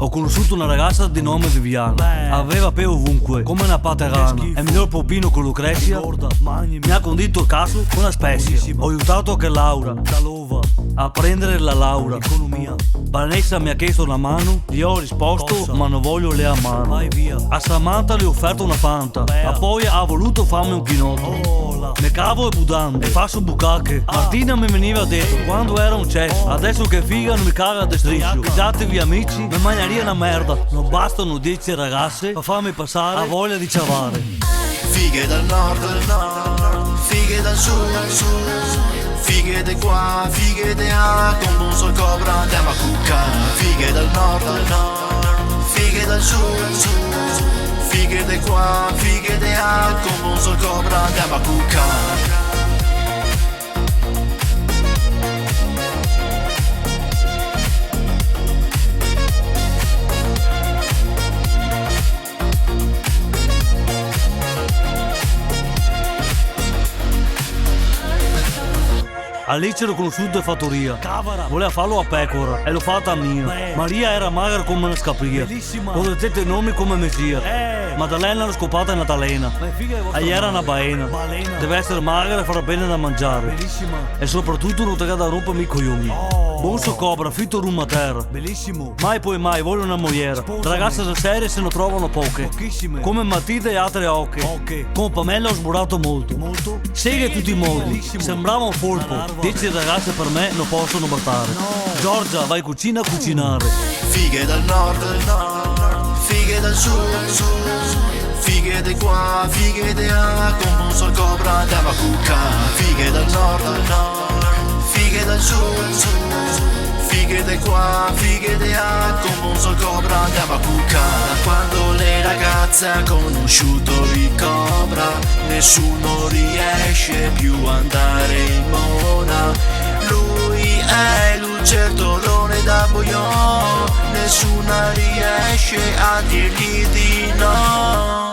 Ho conosciuto una ragazza di nome Viviana. Aveva pelo ovunque, come una paterana. È il miglior popino con Lucrezia. Mi ha condito il caso con la spezia. Ho aiutato anche Laura a prendere la laurea. Vanessa mi ha chiesto una mano, gli ho risposto ma non voglio le a mano. A Samantha le ho offerto una fanta, ma poi ha voluto farmi un chinotto. Me cavo e budando e faccio bucacche. Martina mi veniva detto quando era un cesso. Adesso che figa non mi caga de striscio. Fidatevi amici, mi mangeria una merda. Non bastano 10 ragazze per farmi passare a voglia di ciavare. Fighe dal nord, fighe dal sud, fighe di qua, fighe di là, con un sol cobra andiamo a cuccare. Fighe dal nord, fighe dal sud, fighe di qua, fighe di là, con un sol cobra andiamo a cuccare. Alice l'ho conosciuto in fattoria. Voleva farlo a pecora e l'ho fatta a mia. Maria era magra come una scapria. Potete i nomi come Messia. Maddalena l'ho scopata in Natalena. E era una baena. Deve essere magra e farà bene da mangiare. E soprattutto non te da rompermi i coglioni. Buon cobra, fitto rum a terra. Mai poi mai, voglio una mogliera. Ragazze da serie se ne trovano poche. Come Matilde e altre ocche. Con Pamela ho sburato molto. Seghe tutti i modi. Sembrava un folpo. 10 ragazze per me non possono bastare. Giorgia, vai in cucina a cucinare. Fighe dal nord, fighe dal sud, fighe di qua, fighe di là, con un sol cobra andiamo a cuccare. Fighe dal nord, fighe dal sud, fighe di qua, fighe di là, con un sol cobra andiamo a cuccare. Da quando le ragazze ha conosciuto il cobra, nessuno riesce più a andare in mona. Lui è lucertolone da boiò, nessuna riesce a dirgli di no.